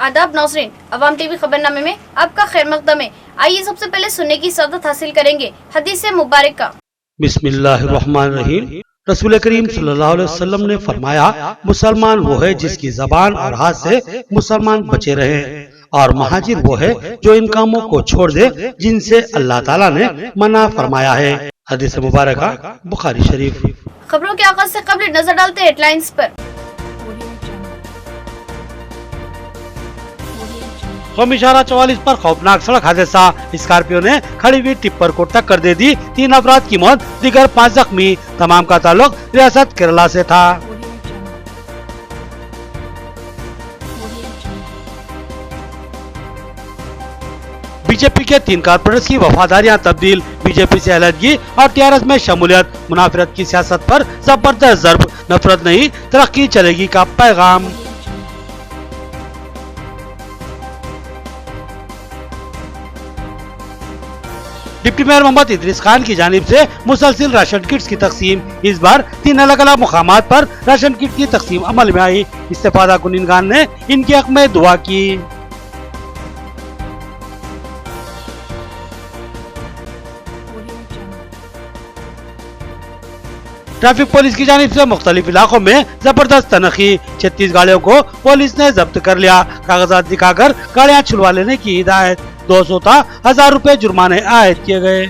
आदाब नाज़रीन, अवाम टीवी खबरनामे में आपका खैर मकदम है। आइए सबसे पहले सुनने की सआदत हासिल करेंगे हदीस मुबारक का। बिस्मिल्लाहिर्रहमानिर्रहीम। रसूल करीम सल्लल्लाहु अलैहि वसल्लम ने फरमाया, मुसलमान वो है जिसकी जबान और हाथ से मुसलमान बचे रहे, और महाजिर वो है जो इन कामों को छोड़ दे जिनसे अल्लाह ताला ने मना फरमाया है। हदीस मुबारक बुखारी शरीफ। खबरों के आगाज से कबल नजर डालते हेडलाइंस पर। कौमी शाहरा 44 पर खौफनाक सड़क हादसा, स्कॉर्पियो ने खड़ी हुई टिप्पर को टक्कर दे दी, 3 अफराद की मौत, दीगर 5 जख्मी, तमाम का ताल्लुक रियासत केरला से था। बीजेपी के 3 कारपोरेटर्स की वफादारियां तब्दील, बीजेपी से अलहदगी और टीआरएस में शमूलियत, मुनाफिरत की सियासत पर जबरदस्त ज़र्ब, नफरत नहीं तरक्की चलेगी का पैगाम। डिप्टी मेयर मोहम्मद इदरीस खान की जानिब से मुसलसिल राशन किट्स की तकसीम, इस बार 3 अलग अलग मुकामात पर राशन किट की तकसीम अमल में आई। इस्तेफादा कुनिनगान ने इनके हक में दुआ की। ट्रैफिक पुलिस की जानिब से मुख्तलिफ इलाकों में जबरदस्त तनखी, 36 गाड़ियों को पुलिस ने जब्त कर लिया, कागजात दिखाकर गाड़ियां छुड़वा लेने की हिदायत, 200 था 1000 रुपए जुर्माने आयद किए गए।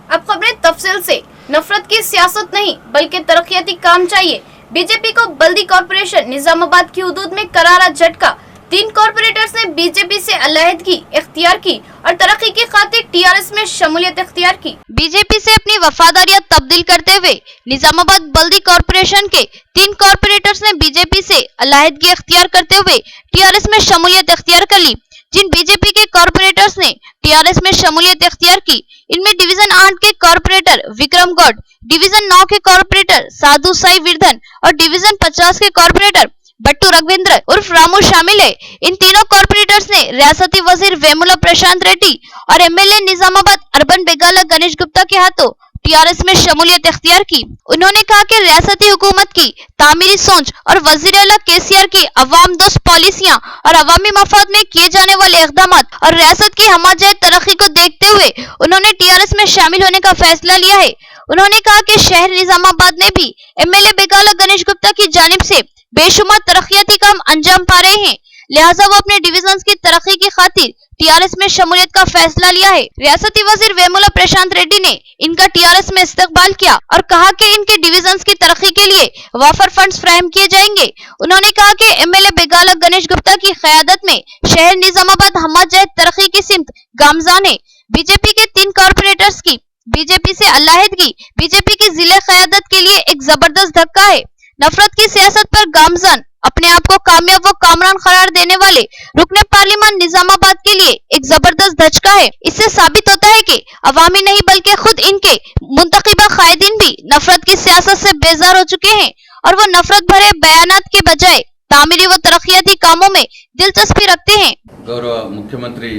अब खबरें तफसील से। नफरत की सियासत नहीं बल्कि तरक्याती काम चाहिए। बीजेपी को बल्दी कॉर्पोरेशन निजामाबाद की हुदूद में करारा झटका। 3 कॉर्पोरेटर्स ने बीजेपी से अलहदगी इख्तियार की और तरक्की की खातिर टीआरएस में शमूलियत इख्तियार की। बीजेपी से अपनी वफादारियां तब्दील करते हुए निजामाबाद बल्दी कॉर्पोरेशन के 3 कॉर्पोरेटर्स ने बीजेपी से अलहदगी इख्तियार करते हुए टीआरएस में शमूलियत इख्तियार कर ली। जिन बीजेपी के कॉर्पोरेटर्स ने टीआरएस में शमूलियत इख्तियार की, इनमें डिवीजन 8 के कॉर्पोरेटर विक्रम गौड़, डिवीजन 9 के कॉर्पोरेटर साधु साई विर्धन और डिवीजन 50 के कॉर्पोरेटर बट्टू रघवेंद्र उर्फ रामू शामिल है। इन तीनों कॉर्पोरेटर्स ने रियासती वजीर वेमुला प्रशांत रेड्डी और एमएलए निजामाबाद अर्बन बेगाला गणेश गुप्ता के हाथों टीआरएस में शमूलियत इख्तियार की। उन्होंने कहा कि रियासती हुकूमत की तामीरी सोच और वजीर आला केसीआर की अवाम दोस्त पॉलिसियां और अवामी मफाद में किए जाने वाले इकदाम और रियासत की हमाजायत तरक्की को देखते हुए उन्होंने टीआरएस में शामिल होने का फैसला लिया है। उन्होंने कहा कि शहर निजामाबाद में भी एमएलए बेगाला गणेश गुप्ता की जानिब से बेशुमार तरक्याती काम अंजाम पा रहे हैं, लिहाजा वो अपने डिविजन्स की तरक्की की खातिर टीआरएस में शमूलियत का फैसला लिया है। रियासती वजीर वेमुला प्रशांत रेड्डी ने इनका टीआरएस में इस्तकबाल किया और कहा कि इनके डिविजन्स की तरक्की के लिए वाफर फंड्स फ्राहम किए जाएंगे। उन्होंने कहा कि एमएलए बेगाला गणेश गुप्ता की क़यादत में शहर निजामाबाद हमाजायत तरक्की की सिमत गामजान है। बीजेपी के 3 कॉर्पोरेटर्स की बीजेपी से अलहदगी बीजेपी की जिले क़यादत के लिए एक जबरदस्त धक्का है। नफरत की सियासत पर गामजान अपने आप को कामयाब व कामरान करार देने वाले रुकने पार्लिमान निजामाबाद के लिए एक जबरदस्त धचका है। इससे साबित होता है कि अवामी नहीं बल्कि खुद इनके मुंतखबा कायदीन भी नफरत की सियासत से बेजार हो चुके हैं और वो नफरत भरे बयानात के बजाय तामीरी व तरक्याती कामों में दिलचस्पी रखते हैं। गौरव मुख्यमंत्री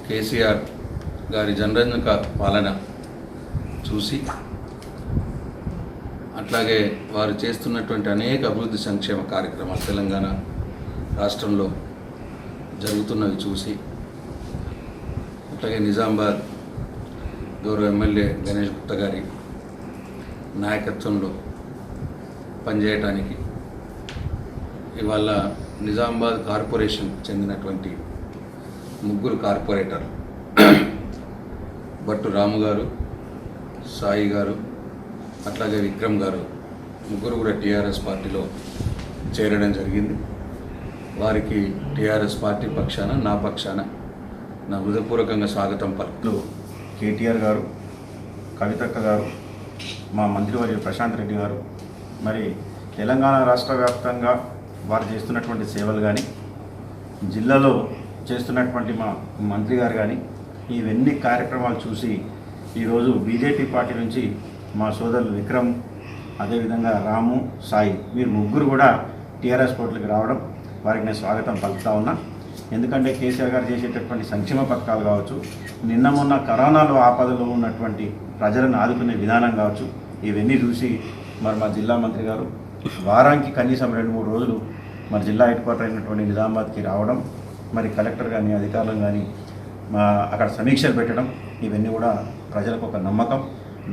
केसीआर గారి జనరంజక పాలన చూసి అట్లాగే వారు చేస్తున్నటువంటి అనేక అభివృద్ధి సంక్షేమ కార్యక్రమాలు తెలంగాణ రాష్ట్రంలో జరుగుతున్నవి చూసి అట్లాగే నిజామాబాద్ గౌరవ ఎమ్మెల్యే గణేష్ గుప్తా గారి నాయకత్వంలో పనిచేయడానికి ఇవాళ నిజామాబాద్ కార్పొరేషన్ చెందినటువంటి 3 కార్పొరేటర్ బట్టు రాము గారు, సాయి గారు, అట్లాగే విక్రమ్ గారు ముగ్గురు కూడా టీఆర్ఎస్ పార్టీలో చేరడం జరిగింది. వారికి టీఆర్ఎస్ పార్టీ పక్షాన నా పక్షాన నా హృదయపూర్వకంగా స్వాగతం పలుకుతూ కేటీఆర్ గారు, కవితక్క గారు, మా మంత్రివర్యులు ప్రశాంత్ రెడ్డి గారు, మరి తెలంగాణ రాష్ట్ర వ్యాప్తంగా వారు చేస్తున్నటువంటి సేవలు కానీ, జిల్లాలో చేస్తున్నటువంటి మా మంత్రి గారు కానీ, ఇవన్నీ కార్యక్రమాలు చూసి ఈరోజు బీజేపీ పార్టీ నుంచి మా సోదరులు విక్రమ్, అదేవిధంగా రాము, సాయి వీరు 3 కూడా టీఆర్ఎస్ పార్టీకి రావడం వారికి నేను స్వాగతం పలుకుతా ఉన్నా. ఎందుకంటే కేసీఆర్ గారు చేసేటటువంటి సంక్షేమ పథకాలు కావచ్చు, నిన్న మొన్న కరోనాలో ఆపదలో ఉన్నటువంటి ప్రజలను ఆదుకునే విధానం కావచ్చు, ఇవన్నీ చూసి మరి మా జిల్లా మంత్రి గారు వారానికి కనీసం 2-3 రోజులు మరి జిల్లా హెడ్ క్వార్టర్ అయినటువంటి నిజామాబాద్కి రావడం, మరి కలెక్టర్ కానీ అధికారులు కానీ అక్కడ సమీక్షలు పెట్టడం, ఇవన్నీ కూడా ప్రజలకు ఒక నమ్మకం,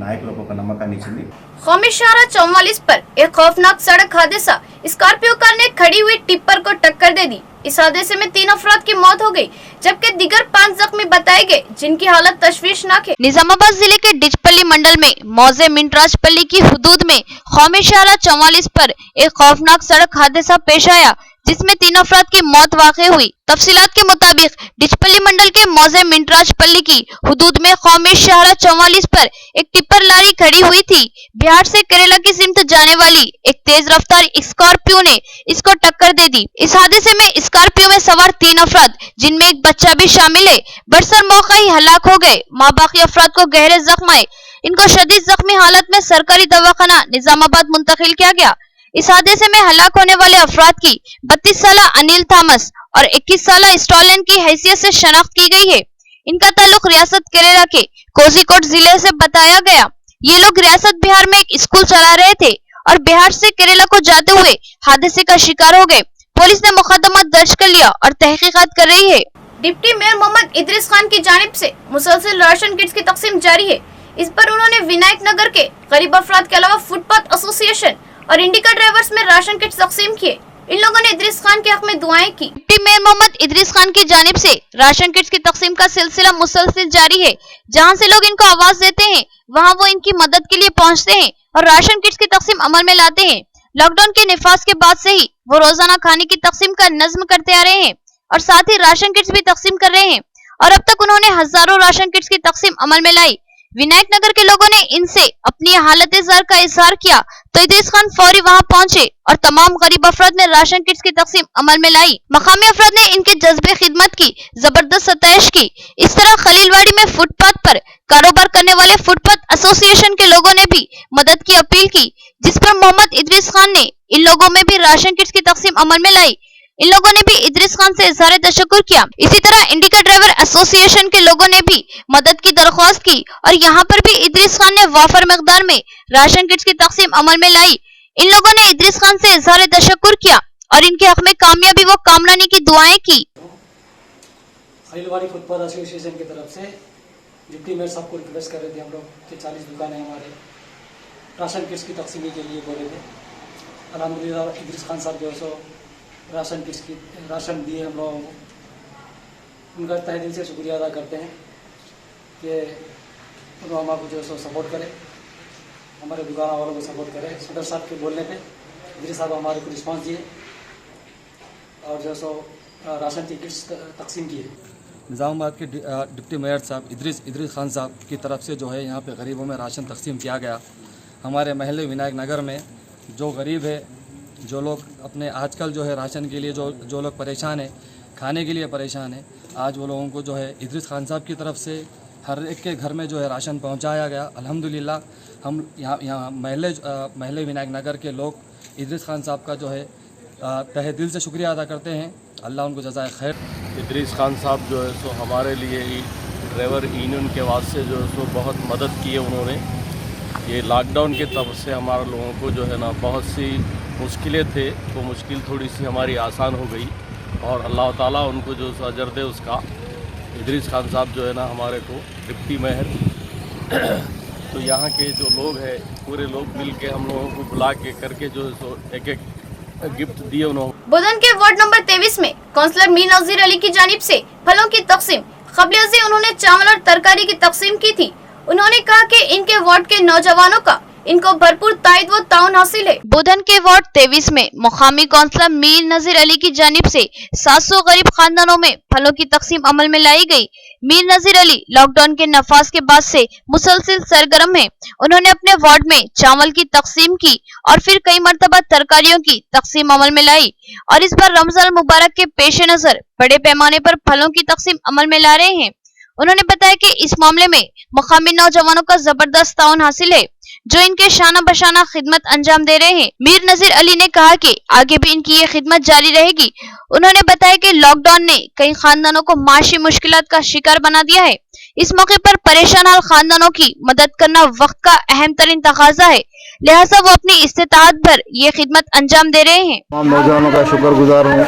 नायकुలకు ఒక నమ్మకాన్ని ఇచ్చింది। कौमी शाहरा 44 पर एक खौफनाक सड़क हादसा, स्कॉर्पियो कार ने खड़ी हुई टिप्पर को टक्कर दे दी। इस हादसे में 3 अफराद की मौत हो गई, जबकि दीगर 5 जख्मी बताए गए, जिनकी हालत तशवीशनाक है। निजामाबाद जिले के डिचपल्ली मंडल में मौजे मिंटराजपल्ली की हुदूद में कौमी शाहरा 44 पर एक खौफनाक सड़क हादसा पेश आया, जिसमें 3 अफराद की मौत वाक़ई हुई। तफसीलात के मुताबिक डिचपल्ली मंडल के मौजे मिंटराजपल्ली की हुदूद में कौमी शाहरा 44 पर एक टिप्पर लारी खड़ी हुई थी। बिहार से केरला की सिमत जाने वाली एक तेज रफ्तार स्कॉर्पियो ने इसको टक्कर दे दी। इस हादसे में स्कॉर्पियो में सवार 3 अफराद, जिनमें एक बच्चा भी शामिल है, बरसर मौका ही हलाक हो गए। बाकी अफराद को गहरे जख्म आए। इनको शदीद जख्मी हालत में सरकारी दवाखाना निजामाबाद मुंतकिल किया गया। इस हादसे में हलाक होने वाले अफराद की 32 साला अनिल थॉमस और 21 साला स्टॉलन की हैसियत से शनाख्त की गई है। इनका ताल्लुक रियासत केरला के कोझिकोड जिले से बताया गया। ये लोग रियासत बिहार में एक स्कूल चला रहे थे और बिहार से केरला को जाते हुए हादसे का शिकार हो गए। पुलिस ने मुकदमा दर्ज कर लिया और तहकीकात कर रही है। डिप्टी मेयर मोहम्मद इदरीस खान की जानिब से मुसलसल राशन किट्स की तकसीम जारी है। इस पर उन्होंने विनायक नगर के गरीब अफराद के अलावा फुटपाथ एसोसिएशन और इंडिका ड्राइवर्स में राशन किट्स तकसीम किए। इन लोगों ने इदरीस खान के हक में दुआएं की। डिप्टी मेयर मोहम्मद इदरीस खान की जानिब से राशन किट्स की तकसीम का सिलसिला मुसलसल जारी है। जहां से लोग इनको आवाज देते हैं, वहां वो इनकी मदद के लिए पहुंचते हैं और राशन किट्स की तकसीम अमल में लाते हैं। लॉकडाउन के निफाज के बाद से ही वो रोजाना खाने की तकसीम का नज्म करते आ रहे हैं और साथ ही राशन किट्स भी तकसीम कर रहे हैं और अब तक उन्होंने हजारों राशन किट्स की तकसीम अमल में लाई। विनायक नगर के लोगों ने इनसे अपनी हालत ज़र का इजहार किया तो इदरीस खान फौरी वहां पहुंचे और तमाम गरीब अफराद ने राशन किट्स की तकसीम अमल में लाई। मकामी अफराद ने इनके जज्बे खिदमत की जबरदस्त सताइश की। इस तरह खलीलवाड़ी में फुटपाथ पर कारोबार करने वाले फुटपाथ एसोसिएशन के लोगों ने भी मदद की अपील की, जिस पर मोहम्मद इदरीस खान ने इन लोगों में भी राशन किट्स की तकसीम अमल में लाई। इन लोगों ने भी इदरीस खान से इजहार तशक्कुर किया। इसी तरह इंडिका ड्राइवर एसोसिएशन के लोगों ने भी मदद की दरख्वास्त की और यहाँ पर भी इदरीस खान ने वाफर मकदार में राशन किट्स की तकसीम अमल में लाई। इन लोगों ने इदरीस खान से इजहार तशक्कुर किया और इनके हक में कामयाबी व कामरानी की दुआएं की। खलीलवाड़ी फुटपाथ एसोसिएशन की तरफ से डिप्टी मेयर साहब को रिक्वेस्ट कर रहे थे, हम लोग के 40 दुकानें हमारे राशन किट्स की तकसीमी के लिए बोले थे। अल्हम्दुलिल्लाह इदरीस खान साहब जो सो राशन किट्स की राशन दिए हम लोगों को। उनका तहे दिल से शुक्रिया अदा करते हैं कि उन्होंने हमारे को जो सो सपोर्ट करे, हमारे दुकान वालों को सपोर्ट करे। सदर साहब के बोलने पे इदरीस साहब हमारे को रिस्पांस दिए और जो सो राशन की किट्स तकसीम किए। निज़ामाबाद के डिप्टी मेयर साहब इदरीस खान साहब की तरफ से जो है यहाँ पे गरीबों में राशन तकसीम किया गया। हमारे महल्ले विनायक नगर में जो गरीब है, जो लोग अपने आजकल जो है राशन के लिए जो लोग परेशान हैं, खाने के लिए परेशान हैं, आज वो लोगों को जो है इदरीस खान साहब की तरफ से हर एक के घर में जो है राशन पहुंचाया गया। अल्हम्दुलिल्लाह हम यहाँ महल्ले विनायक नगर के लोग इदरीस खान साहब का जो है तहे दिल से शुक्रिया अदा करते हैं। अल्लाह उनको जज़ाए खैर। इदरीस खान साहब जो है सो हमारे लिए ही ड्राइवर यूनियन के वास्ते जो है सो बहुत मदद की है उन्होंने। ये लॉकडाउन के तब से हमारे लोगों को जो है ना बहुत सी मुश्किलें थे, वो मुश्किल थोड़ी सी हमारी आसान हो गई और अल्लाह ताला उनको जो अजर दे उसका। इदरीस खान साहब जो है ना हमारे को डिप्टी मेयर तो यहाँ के जो लोग हैं पूरे लोग मिल के हम लोगों को बुला के करके जो है सो एक गिफ्ट दिए उन्होंने। बुधन के वार्ड नंबर 23 में काउंसलर मीर नजीर अली की जानिब से फलों की तकसीम, क़ब्ल से उन्होंने चावल और तरकारी की तकसीम की थी। उन्होंने कहा कि इनके वार्ड के नौजवानों का इनको भरपूर ताइद व ताउन हासिल है। बुधन के वार्ड 23 में मुकामी काउंसलर मीर नजीर अली की जानिब से 700 गरीब खानदानों में फलों की तकसीम अमल में लाई गई। मीर नजीर अली लॉकडाउन के नफाज के बाद से मुसलसल सरगर्म है। उन्होंने अपने वार्ड में चावल की तकसीम की और फिर कई मरतबा तरकारियों की तकसीम अमल में लाई और इस बार रमजान मुबारक के पेश नजर बड़े पैमाने पर फलों की तकसीम अमल में ला रहे हैं। उन्होंने बताया कि इस मामले में मुकामी नौजवानों का जबरदस्त ताउन हासिल है, जो इनके शाना बशाना खिदमत अंजाम दे रहे हैं। मीर नजीर अली ने कहा कि आगे भी इनकी ये खिदमत जारी रहेगी। उन्होंने बताया कि लॉकडाउन ने कई खानदानों को माशी मुश्किलात का शिकार बना दिया है। इस मौके पर परेशान हाल खानदानों की मदद करना वक्त का अहम तरीन तकाजा है, लिहाजा वो अपनी इस्तेताअत भर ये खिदमत अंजाम दे रहे हैं। तमाम नौजवानों का शुक्रगुजार हूँ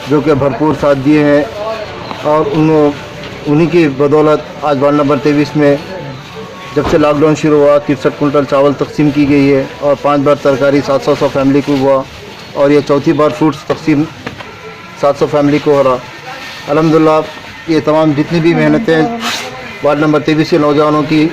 जो कि भरपूर साथ दिए हैं और उन्हीं की बदौलत आज वार्ड नंबर 23 में जब से लॉकडाउन शुरू हुआ 63 कुंटल चावल तकसीम की गई है और 5 बार तरकारी 700 फैमिली को हुआ और ये चौथी बार फ्रूट्स तकसीम 700 फैमिली को हो रहा। अल्हम्दुलिल्लाह ये तमाम जितनी भी मेहनतें वार्ड नंबर 23 के नौजवानों की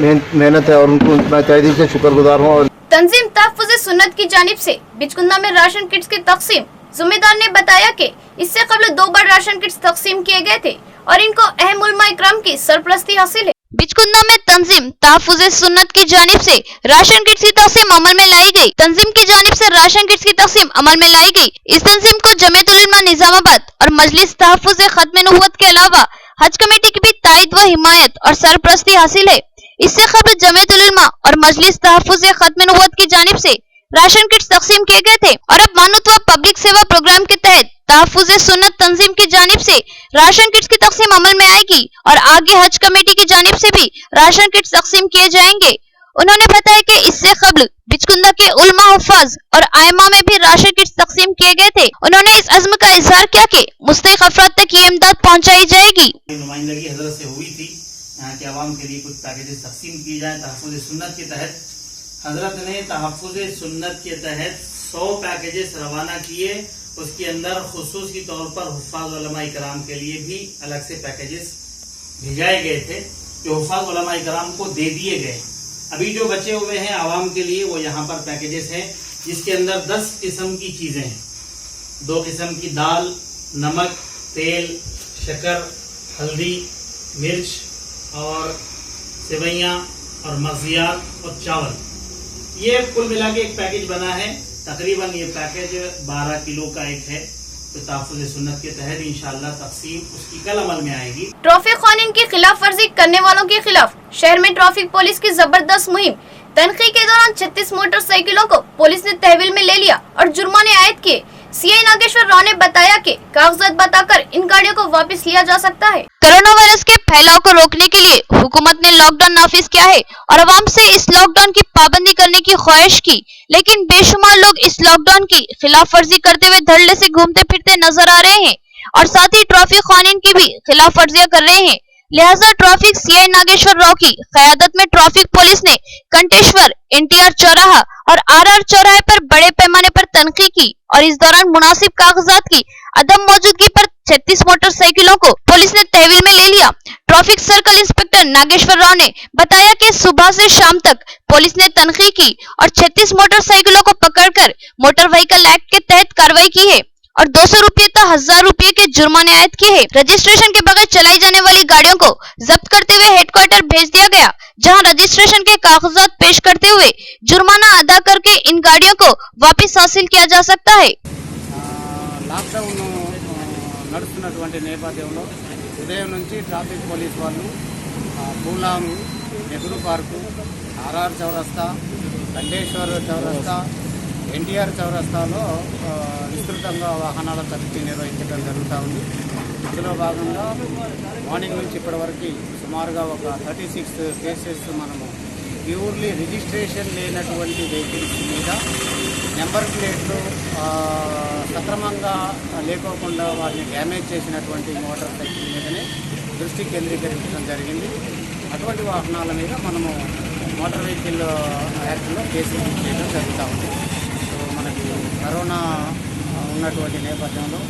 मेहनत है और उनको मैं तहे दिल से शुक्रगुजार हूँ। और तंजीम तहफ़्फ़ुज़ सुन्नत की जानिब से बिचकुंदा में राशन किट्स की तकसीम, ज़िम्मेदार ने बताया कि इससे कबल 2 बार राशन किट्स तकसीम किए गए थे और इनको अहम उलमा इकराम की सरपरस्ती हासिल है। बिचकुंदा में तंजीम तहफ़्फ़ुज़ सुन्नत की जानिब से राशन किट्स की तकसीम अमल में लाई गई। तंजीम की जानिब से राशन किट्स की तकसीम अमल में लाई गई। इस तंजीम को जमीयतुल उलमा निजामाबाद और मजलिस तहफ़्फ़ुज़ खत्म नबूवत के अलावा हज कमेटी की भी तायद व हिमायत और सरपरस्ती हासिल है। इससे कबल जमीयतुल उलमा और मजलिस तहफ़्फ़ुज़ खत्म नबूवत की जानिब से राशन किट्स तकसीम किए गए थे और अब मानूत व पब्लिक सेवा प्रोग्राम के तहत तहफ़्फ़ुज़ सुन्नत तंजीम की जानिब से राशन किट्स की तकसीम अमल में आएगी और आगे हज कमेटी की जानिब से भी राशन किट्स तकसीम किए जाएंगे। उन्होंने बताया कि इससे कबल बिचकुंदा के उलमा हुफ़ाज़ और आयमा में भी राशन किट्स तकसीम किए गए थे। उन्होंने इस अज़्म का इज़हार किया कि मुस्तहिक़ अफ़राद तक ये इमदाद पहुँचाई जाएगी। नुमाइंदगी हज़रत से हुई थी यहाँ के आवाम के लिए कुछ पैकेजेस तकसीम किए जाए तहफ़्फ़ुज़ सुन्नत के तहत। हजरत ने तहफ़्फ़ुज़ सुन्नत के तहत 100 पैकेजेस रवाना किए। उसके अंदर खुसूसी तौर पर हुफ़ाज़ उलमा इकराम के लिए भी अलग से पैकेजेस भेजाए गए थे जो हुफ़ाज़ उलमा इकराम को दे दिए गए। अभी जो बचे हुए हैं आवाम के लिए वो यहाँ पर पैकेजेस हैं जिसके अंदर 10 किस्म की चीज़ें हैं। 2 किस्म की दाल, नमक, तेल, शक्कर, हल्दी, मिर्च और सेवैयाँ और मग़ज़ियात और चावल, ये कुल मिला के एक पैकेज बना है। तकरीबन ये पैकेज 12 किलो का एक है तो तहफ़्फ़ुज़ सुन्नत के तहत इंशाअल्लाह तकसीम उसकी कल अमल में आएगी। ट्रैफिक कानून की खिलाफ वर्जी करने वालों के खिलाफ शहर में ट्रैफिक पुलिस की जबरदस्त मुहिम। तनखी के दौरान 36 मोटरसाइकिलों को पुलिस ने तहवील में ले लिया और जुर्माने आयद किए। सीआई नागेश्वर राव ने बताया कि कागजात बताकर इन गाड़ियों को वापस लिया जा सकता है। कोरोना वायरस के फैलाव को रोकने के लिए हुकूमत ने लॉकडाउन नाफिज किया है और आवाम से इस लॉकडाउन की पाबंदी करने की ख्वाहिश की, लेकिन बेशुमार लोग इस लॉकडाउन की खिलाफ वर्जी करते हुए धड़ल्ले से घूमते फिरते नजर आ रहे हैं और साथ ही ट्रैफिक कानून की भी खिलाफ वर्जियां कर रहे हैं। लिहाजा ट्रैफिक सीआई नागेश्वर राव की क़यादत में ट्रैफिक पुलिस ने कंटेश्वर, एनटीआर चौराहा और आरआर चौराहे पर बड़े पैमाने पर तनखी की और इस दौरान मुनासिब कागजात की अदम मौजूदगी पर 36 मोटरसाइकिलों को पुलिस ने तहवील में ले लिया। Traffic circle inspector Nageshwar Rao ने बताया कि सुबह से शाम तक पुलिस ने तनखी की और 36 मोटरसाइकिलों को पकड़कर मोटर व्हीकल एक्ट के तहत कार्रवाई की है और 200 रुपये तक 1000 रुपये के जुर्माने आयद किए हैं। रजिस्ट्रेशन के बगैर चलाई जाने वाली गाड़ियों को जब्त करते हुए हेडक्वार्टर भेज दिया गया, जहां रजिस्ट्रेशन के कागजात पेश करते हुए जुर्माना अदा करके इन गाड़ियों को वापस हासिल किया जा सकता है। లాక్డౌన్ నడుస్తున్నటువంటి నేపథ్యంలో ఉదయం నుంచి ట్రాఫిక్ పోలీస్ వాళ్ళు పూలాం, నెహ్రూ పార్కు, ఆర్ఆర్ చౌరస్తా, కంటేశ్వర్ చౌరస్తా, ఎన్టీఆర్ చౌరస్తాలో విస్తృతంగా వాహనాల తనిఖీ నిర్వహించడం జరుగుతూ ఉంది. ఇందులో భాగంగా మార్నింగ్ నుంచి ఇప్పటివరకు సుమారుగా ఒక 36 కేసెస్ మనము ప్యూర్లీ రిజిస్ట్రేషన్ లేనటువంటి వెహికల్స్ మీద నెంబర్ ప్లేట్లు సక్రమంగా లేకోకుండా వాటిని డ్యామేజ్ చేసినటువంటి మోటార్ సైకిల్ మీదనే దృష్టి కేంద్రీకరించడం జరిగింది. అటువంటి వాహనాల మీద మనము మోటార్ వెహికల్ యాక్ట్లో కేసులు చేయడం జరుగుతూ ఉంది. సో మనకి కరోనా ఉన్నటువంటి నేపథ్యంలో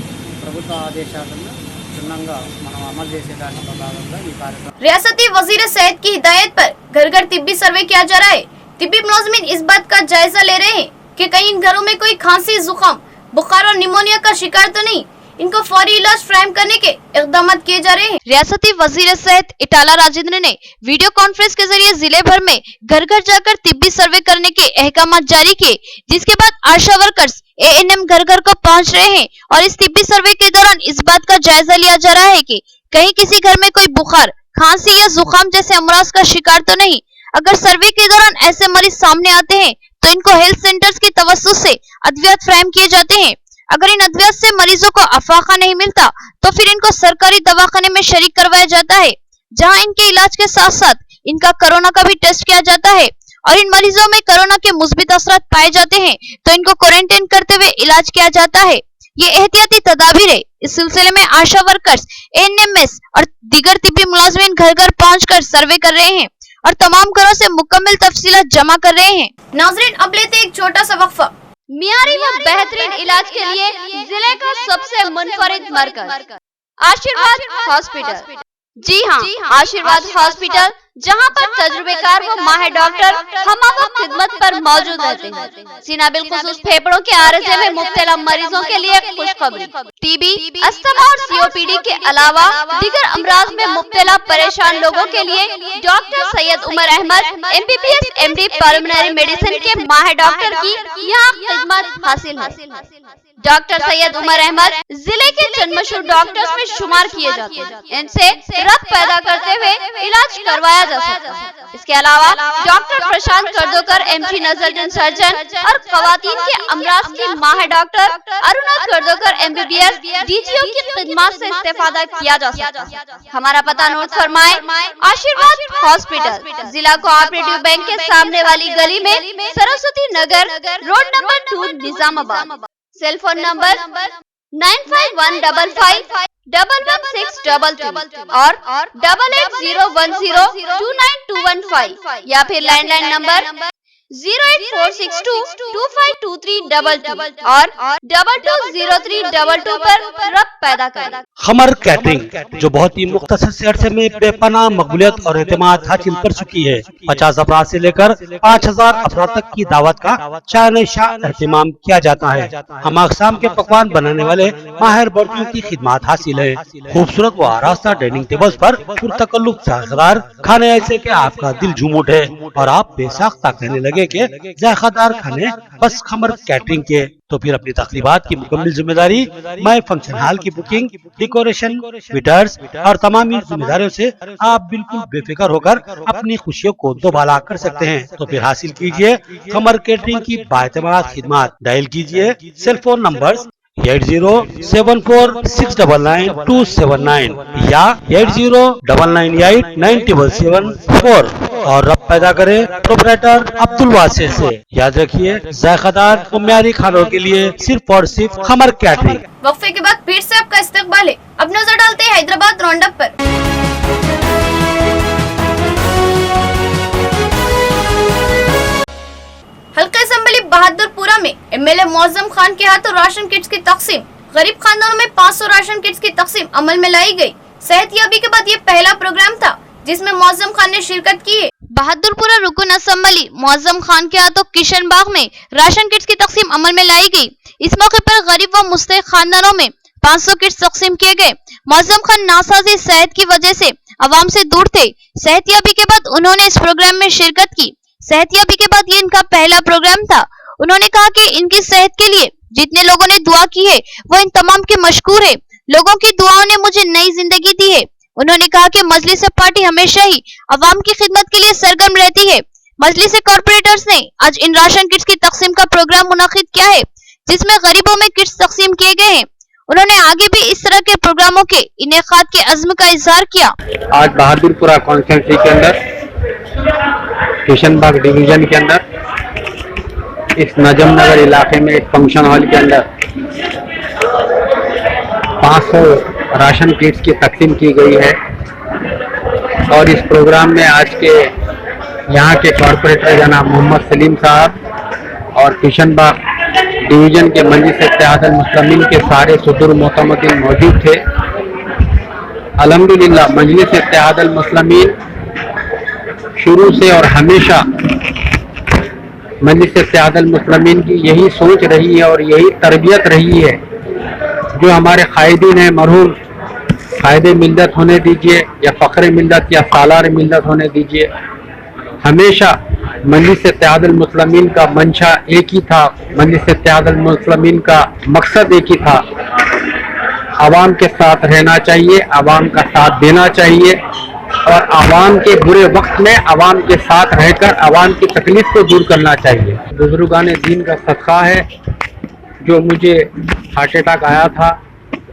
ప్రభుత్వ ఆదేశాలను క్షుణ్ణంగా మనం అమలు చేసే దాంట్లో భాగంగా ఈ కార్యక్రమం। रियासती वजीर सेहत की हिदायत पर घर घर तिब्बी सर्वे किया जा रहा है। तिब्बी मुलाजिमीन इस बात का जायजा ले रहे हैं कि कहीं इन घरों में कोई खांसी, जुकाम, बुखार और निमोनिया का शिकार तो नहीं। इनको फौरी इलाज फराहम करने के इक़दाम किए जा रहे हैं। रियासती वजीर सेहत इटाला राजेंद्र ने वीडियो कॉन्फ्रेंस के जरिए जिले भर में घर घर जाकर तिब्बी सर्वे करने के अहकाम जारी किए, जिसके बाद आशा वर्कर्स एएनएम घर घर को पहुंच रहे हैं और इस तिब्बी सर्वे के दौरान इस बात का जायजा लिया जा रहा है कि कहीं किसी घर में कोई बुखार, खांसी या जुकाम जैसे अमराज का शिकार तो नहीं। अगर सर्वे के दौरान ऐसे मरीज सामने आते हैं तो इनको हेल्थ सेंटर्स की तवज्जुह से अद्वियात फराहम किए जाते हैं। अगर इन अद्वियात से मरीजों को अफाका नहीं मिलता तो फिर इनको सरकारी दवाखाने में शरीक करवाया जाता है, जहां इनके इलाज के साथ साथ इनका कोरोना का भी टेस्ट किया जाता है और इन मरीजों में कोरोना के मुस्बित असरात पाए जाते हैं तो इनको क्वारंटाइन करते हुए इलाज किया जाता है। ये एहतियाती तदाबीर है। इस सिलसिले में आशा वर्कर्स, एएनएमएस और दीगर तिब्बी मुलाजिमीन घर घर पहुंचकर सर्वे कर रहे हैं और तमाम घरों से मुकम्मल तफसीलात जमा कर रहे हैं। नाज़रीन, अब लेते एक छोटा सा वक्फा। मियारी व बेहतरीन इलाज के लिए जिले का सबसे मुनफरिद मरकज आशीर्वाद हॉस्पिटल। जी हाँ, आशीर्वाद हॉस्पिटल, जहाँ पर तजुर्बेकार व माहिर डॉक्टर हमवक्त खिदमत पर मौजूद रहते हैं। सीना बिलखुसूस फेफड़ों के आरज़े में मुब्तला मरीजों के लिए खुशखबरी। टीबी, अस्थमा और सीओपीडी के अलावा दीगर अमराज में मुब्तला परेशान लोगों के लिए doctor Syed Umar Ahmed MBBS MD pulmonary medicine के माहिर डॉक्टर की यहाँ खिदमत हासिल है। डॉक्टर सैयद उमर अहमद जिले के चंद मशहूर डॉक्टर्स में शुमार किए जाते हैं। इनसे रब्त पैदा करते हुए इलाज करवाया जा सकता है। इसके अलावा डॉक्टर प्रशांत कर्दोकर MG नजर सर्जन और खवातीन के अमराज की माहिर डॉक्टर अरुणा कर्दोकर MBBS DGO की खिदमत से इस्तेफादा किया जा सकता है। हमारा पता नोट फरमाए, आशीर्वाद हॉस्पिटल, जिला कोऑपरेटिव बैंक के सामने वाली गली में, Saraswati Nagar, road number 2, Nizamabad. Cell phone number 9515511633 और 8801029215 या फिर लैंडलाइन नंबर 08462252322 और 220322 पर रब्त पैदा करें। खमर कैटरिंग, जो बहुत ही मुख्तसर से अरसे में बेपनाह मकबूलियत और एतमाद हासिल कर चुकी है। 50 अफराद से लेकर 5000 अफराद तक की दावत का शान शाह एहतमाम किया जाता है। हम अक़साम के पकवान बनाने वाले माहिर बर्तनों की खिदमत हासिल है। खूबसूरत व आरास्ता डाइनिंग टेबल्स पर पुरतकल्लुफ़ जायकेदार खाने ऐसे के आपका दिल झूम उठे और आप बेसाख्ता कहने लगे के जायकेदार खाने बस खमर कैटरिंग के। तो फिर अपनी तकरीबात की मुकम्मल जिम्मेदारी मैं फंक्शन हॉल की बुकिंग, डेकोरेशन, वेटर्स और तमाम जिम्मेदारियों से आप बिल्कुल बेफिक्र होकर अपनी खुशियों को दोबाला कर सकते हैं। तो फिर हासिल कीजिए खमर कैटरिंग की बाएतमाद खिदमत। डायल कीजिए सेल फोन नंबर 8074699279 या 8099897774 और रब्त पैदा करें प्रोपराइटर अब्दुल वासिर से। याद रखिए, जायकेदार और म्यारी खानों के लिए सिर्फ और सिर्फ खमर कैटरिंग। वक्फे के बाद फिर से आपका इस्तकबाल है। अब नजर डालते हैं हैदराबाद राउंडअप पर। हल्का असम्बली बहादुरपुरा में MLA मौजम खान के हाथों राशन किट्स की तकसीम। गरीब खानदानों में 500 राशन किट्स की तकसीम अमल में लाई गई। सेहतियाबी के बाद ये पहला प्रोग्राम था जिसमें मौजम खान ने शिरकत की है। बहादुरपुरा रुकन असम्बली मौजम खान के हाथों किशन बाग में राशन किट्स की तकसीम अमल में लाई गई। इस मौके पर गरीब व मुस्तहिक खानदानों में 500 किट्स तकसीम किए गए। मौजम खान नासाजी सेहत की वजह से अवाम से दूर थे। सेहतियाबी के बाद उन्होंने इस प्रोग्राम में शिरकत की। सेहतियाबी के बाद ये इनका पहला प्रोग्राम था। उन्होंने कहा कि इनकी सेहत के लिए जितने लोगों ने दुआ की है वो इन तमाम के मशकूर है। लोगों की दुआओं ने मुझे नई जिंदगी दी है। उन्होंने कहा कि मजलिस पार्टी हमेशा ही अवाम की खिदमत के लिए सरगर्म रहती है। मजलिस कॉर्पोरेटर्स ने आज इन राशन किट्स की तकसीम का प्रोग्राम मुनाकिद किया है जिसमें गरीबों में किट्स तकसीम किए गए हैं। उन्होंने आगे भी इस तरह के प्रोग्रामों के इनेकाद के अज़्म का इजहार किया। आज बहादुरपुरा कॉन्स्टिट्यूंसी के अंदर किशन बाग डिवीजन के अंदर इस नजम नगर इलाके में एक फंक्शन हॉल के अंदर 500 राशन किट्स की तकसीम की गई है। और इस प्रोग्राम में आज के यहाँ के कॉर्पोरेटर जनाब मोहम्मद सलीम साहब और किशन बाग डिवीजन के मजलिस इत्तेहादुल मुस्लिमीन के सारे सदर मोतमदीन मौजूद थे। अल्हम्दुलिल्लाह मजलिस इत्तेहादुल मुस्लिमीन शुरू से और हमेशा मजलिस इत्तेहादुल मुस्लिमीन की यही सोच रही है और यही तरबियत रही है। जो हमारे कायदीन हैं, मरहूम कायदे मिल्लत होने दीजिए या फ़ख्र मिल्लत या सालार मिल्लत होने दीजिए, हमेशा मजलिस इत्तेहादुल मुस्लिमीन का मंशा एक ही था। मजलिस इत्तेहादुल मुस्लिमीन का मकसद एक ही था, आवाम के साथ रहना चाहिए, आवाम का साथ देना चाहिए और आवाम के बुरे वक्त में आवाम के साथ रहकर आवाम की तकलीफ को दूर करना चाहिए। बुजुर्गान दीन का सदका है। जो मुझे हार्ट अटैक आया था,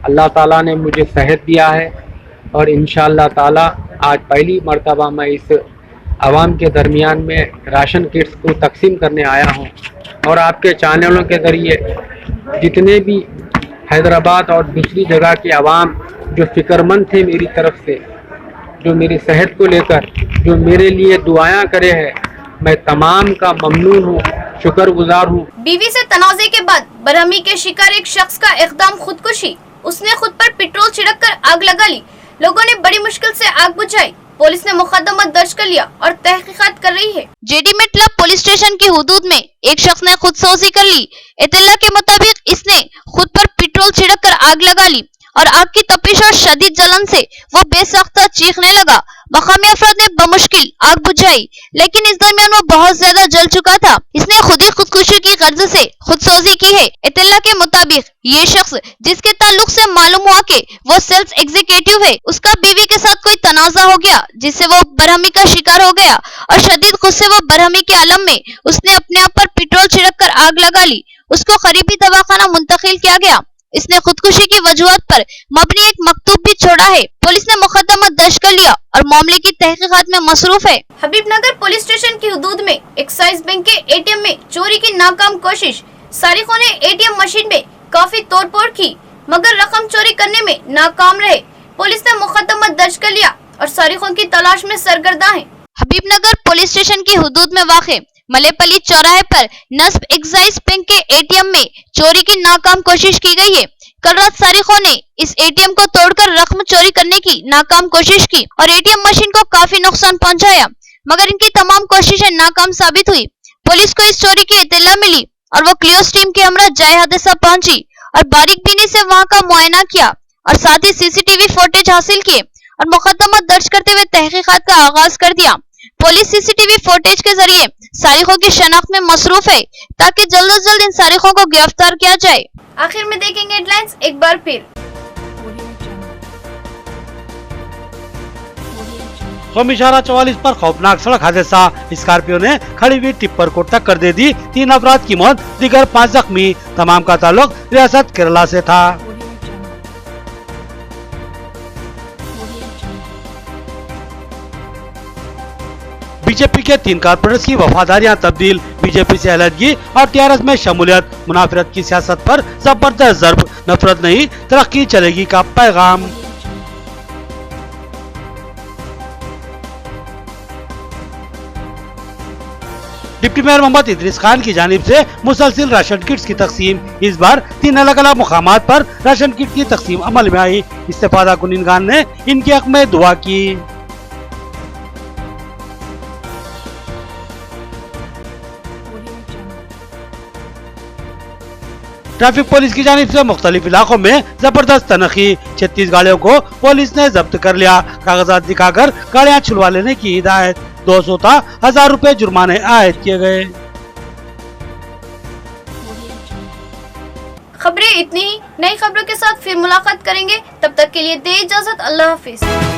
अल्लाह ताला ने मुझे सेहत दिया है और इंशाअल्लाह ताला आज पहली मर्तबा मैं इस आवाम के दरमियान में राशन किट्स को तकसीम करने आया हूँ और आपके चैनलों के ज़रिए जितने भी हैदराबाद और दूसरी जगह के आवाम जो फ़िक्रमंद थे मेरी तरफ से, जो मेरी सेहत को लेकर जो मेरे लिए दुआएं करे हैं, मैं तमाम का ममनून हूँ, शुक्रगुजार हूँ। बीवी से तनाज़े के बाद बरहमी के शिकार एक शख्स का इक़दाम खुदकुशी। उसने खुद पर पेट्रोल छिड़क कर आग लगा ली। लोगों ने बड़ी मुश्किल से आग बुझाई। पुलिस ने मुकदमा दर्ज कर लिया और तहकीकात कर रही है। जेडी मेटला पुलिस स्टेशन की हुदूद में एक शख्स ने खुदसोजी कर ली। इत्तला के मुताबिक इसने खुद पर पेट्रोल छिड़क कर आग लगा ली और आग की तपिश और शदीद जलन से वो बेसख्ता चीखने लगा। मकामी अफराद ने बमुश्किल आग बुझाई, लेकिन इस दरमियान वो बहुत ज्यादा जल चुका था। इसने खुद ही खुदकुशी की गर्ज से खुदसोजी की है। इत्तला के मुताबिक ये शख्स जिसके ताल्लुक से मालूम हुआ कि वो सेल्स एग्जीक्यूटिव है, उसका बीवी के साथ कोई तनाजा हो गया जिससे वो बरहमी का शिकार हो गया और शदीद गुस्से वो बरहमी के आलम में उसने अपने आप पर पेट्रोल छिड़क कर आग लगा ली। उसको करीबी दवाखाना मुंतकिल किया गया। इसने खुदकुशी की वजूहत पर मबनी एक मकतूब भी छोड़ा है। पुलिस ने मुकदमा दर्ज कर लिया और मामले की तहकीकात में मसरूफ है। हबीबनगर पुलिस स्टेशन की हुदूद में एक्साइज बैंक के एटीएम में चोरी की नाकाम कोशिश। सारिकों ने एटीएम मशीन में काफी तोड़फोड़ की मगर रकम चोरी करने में नाकाम रहे। पुलिस ने मुकदमा दर्ज कर लिया और सारिकों की तलाश में सरगर्दा है। हबीबनगर पुलिस स्टेशन की हुदूद में वाक़े मलेपली चौराहे पर नस्ब एक्साइज बैंक के एटीएम में चोरी की नाकाम कोशिश की गई है। कल रात सारिकों ने इस एटीएम को तोड़कर रकम चोरी करने की नाकाम कोशिश की और एटीएम मशीन को काफी नुकसान पहुंचाया, मगर इनकी तमाम कोशिशें नाकाम साबित हुई। पुलिस को इस चोरी की इत्तला मिली और वो क्लियोस टीम के हमरा जाए हादसा पहुंची और बारीक बीनी से वहां का मुआयना किया और साथ ही सीसीटीवी फुटेज हासिल किए और मुकदमा दर्ज करते हुए तहकीकात का आगाज कर दिया। पुलिस सीसीटीवी फुटेज के जरिए सारिकों की शनाख्त में मसरूफ है ताकि जल्द से जल्द इन सारिकों को गिरफ्तार किया जाए। आखिर में देखेंगे हेडलाइंस एक बार फिर। कौमी इशारा 44 पर खौफनाक सड़क हादसा। स्कॉर्पियो ने खड़ी हुई टिप्पर को टक्कर दे दी। 3 अफराद की मौत, दीगर 5 जख्मी। तमाम का ताल्लुक रियासत केरला से था। बीजेपी के 3 कारपोरेटर्स की वफादारियां तब्दील। बीजेपी से अलहदगी और टीआरएस में शमूलियत। मुनाफिरत की सियासत पर जबरदस्त ज़र्ब। नफरत नहीं, तरक्की चलेगी का पैगाम। डिप्टी मेयर मोहम्मद इदरीस खान की जानिब से मुसलसिल राशन किट्स की तकसीम। इस बार 3 अलग अलग मुकामात पर राशन किट की तकसीम अमल में आई। इस्तेफादा कुनिनगान ने इनके हक में दुआ की। ट्रैफिक पुलिस की जानिब से मुख्तलिफ इलाकों में जबरदस्त तनखी। 36 गाड़ियों को पुलिस ने जब्त कर लिया। कागजात दिखाकर गाड़ियां छुड़वा लेने की हिदायत। 200 था 1000 रुपए जुर्माने आयद किए गए। खबरें इतनी ही। नई खबरों के साथ फिर मुलाकात करेंगे। तब तक के लिए दे इजाजत। अल्लाह हाफिज।